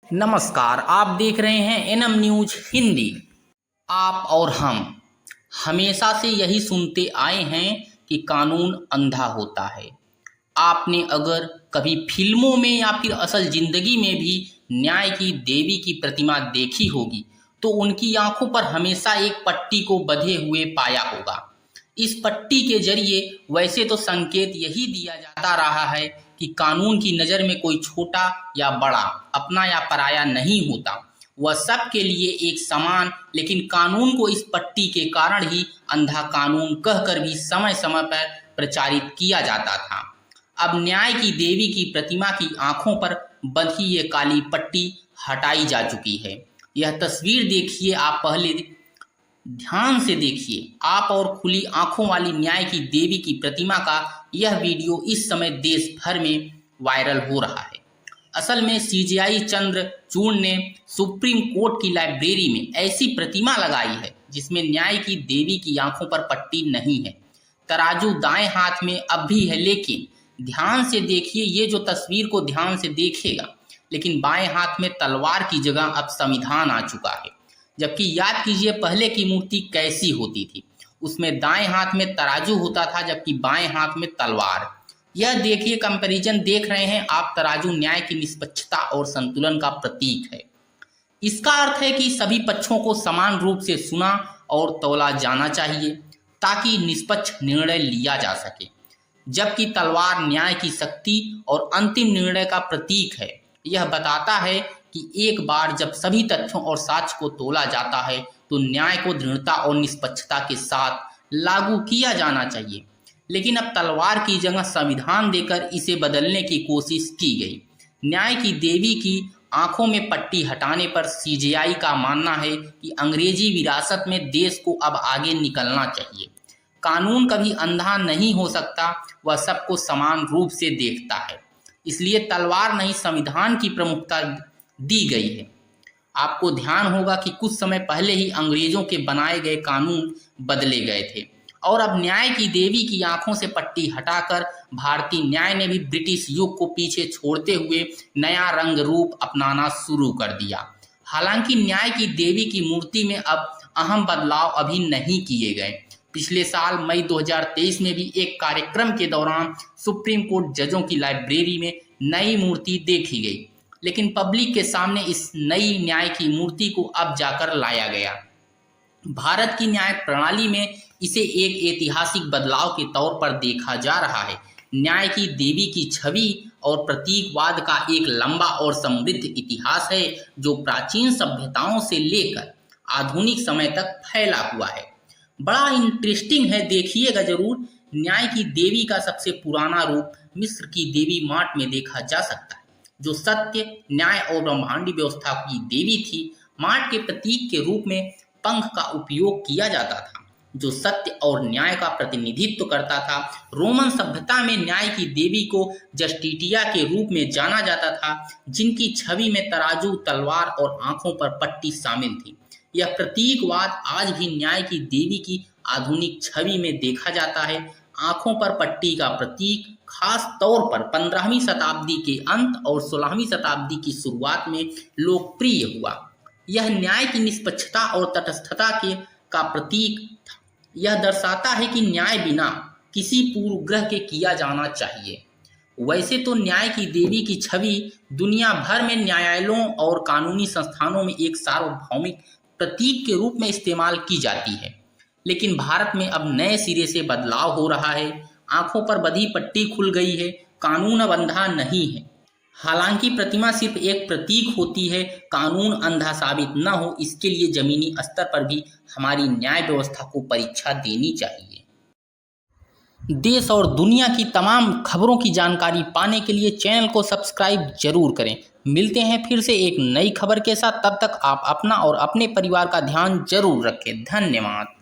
नमस्कार, आप देख रहे हैं एनएम न्यूज हिंदी। आप और हम हमेशा से यही सुनते आए हैं कि कानून अंधा होता है। आपने अगर कभी फिल्मों में या फिर असल जिंदगी में भी न्याय की देवी की प्रतिमा देखी होगी तो उनकी आंखों पर हमेशा एक पट्टी को बंधे हुए पाया होगा। इस पट्टी के जरिए वैसे तो संकेत यही दिया जाता रहा है कि कानून की नज़र में कोई छोटा या बड़ा, अपना या पराया नहीं होता, वह सबके लिए एक समान। लेकिन कानून को इस पट्टी के कारण ही अंधा कानून कहकर भी समय समय पर प्रचारित किया जाता था। अब न्याय की देवी की प्रतिमा की आंखों पर बंधी ये काली पट्टी हटाई जा चुकी है। यह तस्वीर देखिए, आप पहले ध्यान से देखिए। आप और खुली आंखों वाली न्याय की देवी की प्रतिमा का यह वीडियो इस समय देश भर में वायरल हो रहा है। असल में सीजेआई चंद्रचूड़ ने सुप्रीम कोर्ट की लाइब्रेरी में ऐसी प्रतिमा लगाई है जिसमें न्याय की देवी की आंखों पर पट्टी नहीं है। तराजू दाएं हाथ में अब भी है, लेकिन ध्यान से देखिए, ये जो तस्वीर को ध्यान से देखेगा, लेकिन बाएं हाथ में तलवार की जगह अब संविधान आ चुका है। जबकि याद कीजिए पहले की मूर्ति कैसी होती थी, उसमें दाएं हाथ में तराजू होता था जबकि बाएं हाथ में तलवार। यह देखिए, कंपैरिजन देख रहे हैं आप, तराजू न्याय की निष्पक्षता और संतुलन का प्रतीक है। इसका अर्थ है कि सभी पक्षों को समान रूप से सुना और तौला जाना चाहिए ताकि निष्पक्ष निर्णय लिया जा सके। जबकि तलवार न्याय की शक्ति और अंतिम निर्णय का प्रतीक है। यह बताता है कि एक बार जब सभी तथ्यों और साक्ष्य को तोला जाता है तो न्याय को दृढ़ता और निष्पक्षता के साथ लागू किया जाना चाहिए। लेकिन अब तलवार की जगह संविधान देकर इसे बदलने की कोशिश की गई। न्याय की देवी की आंखों में पट्टी हटाने पर सीजेआई का मानना है कि अंग्रेजी विरासत में देश को अब आगे निकलना चाहिए। कानून कभी अंधा नहीं हो सकता, वह सबको समान रूप से देखता है। इसलिए तलवार नहीं, संविधान की प्रमुखता दी गई है। आपको ध्यान होगा कि कुछ समय पहले ही अंग्रेजों के बनाए गए कानून बदले गए थे और अब न्याय की देवी की आंखों से पट्टी हटाकर भारतीय न्याय ने भी ब्रिटिश युग को पीछे छोड़ते हुए नया रंग रूप अपनाना शुरू कर दिया। हालांकि न्याय की देवी की मूर्ति में अब अहम बदलाव अभी नहीं किए गए। पिछले साल मई 2023 में भी एक कार्यक्रम के दौरान सुप्रीम कोर्ट जजों की लाइब्रेरी में नई मूर्ति देखी गई, लेकिन पब्लिक के सामने इस नई न्याय की मूर्ति को अब जाकर लाया गया। भारत की न्याय प्रणाली में इसे एक ऐतिहासिक बदलाव के तौर पर देखा जा रहा है। न्याय की देवी की छवि और प्रतीकवाद का एक लंबा और समृद्ध इतिहास है जो प्राचीन सभ्यताओं से लेकर आधुनिक समय तक फैला हुआ है। बड़ा इंटरेस्टिंग है, देखिएगा जरूर। न्याय की देवी का सबसे पुराना रूप मिस्र की देवी माट में देखा जा सकता है, जो सत्य, न्याय और ब्रह्मांडी व्यवस्था की देवी थी। माट के प्रतीक के रूप में पंख का उपयोग किया जाता था, जो सत्य और न्याय का प्रतिनिधित्व करता था। रोमन सभ्यता में न्याय की देवी को जस्टिटिया के रूप में जाना जाता था, जिनकी छवि में तराजू, तलवार और आंखों पर पट्टी शामिल थी। यह प्रतीकवाद आज भी न्याय की देवी की आधुनिक छवि में देखा जाता है। आंखों पर पट्टी का प्रतीक खास तौर पर 15वीं शताब्दी के अंत और 16वीं शताब्दी की शुरुआत में लोकप्रिय हुआ। यह न्याय की निष्पक्षता और तटस्थता का प्रतीक था। यह दर्शाता है कि न्याय बिना किसी पूर्वग्रह के किया जाना चाहिए। वैसे तो न्याय की देवी की छवि दुनिया भर में न्यायालयों और कानूनी संस्थानों में एक सार्वभौमिक प्रतीक के रूप में इस्तेमाल की जाती है, लेकिन भारत में अब नए सिरे से बदलाव हो रहा है। आंखों पर बंधी पट्टी खुल गई है, कानून अब अंधा नहीं है। हालांकि प्रतिमा सिर्फ एक प्रतीक होती है, कानून अंधा साबित न हो, इसके लिए जमीनी स्तर पर भी हमारी न्याय व्यवस्था को परीक्षा देनी चाहिए। देश और दुनिया की तमाम खबरों की जानकारी पाने के लिए चैनल को सब्सक्राइब जरूर करें। मिलते हैं फिर से एक नई खबर के साथ, तब तक आप अपना और अपने परिवार का ध्यान जरूर रखें। धन्यवाद।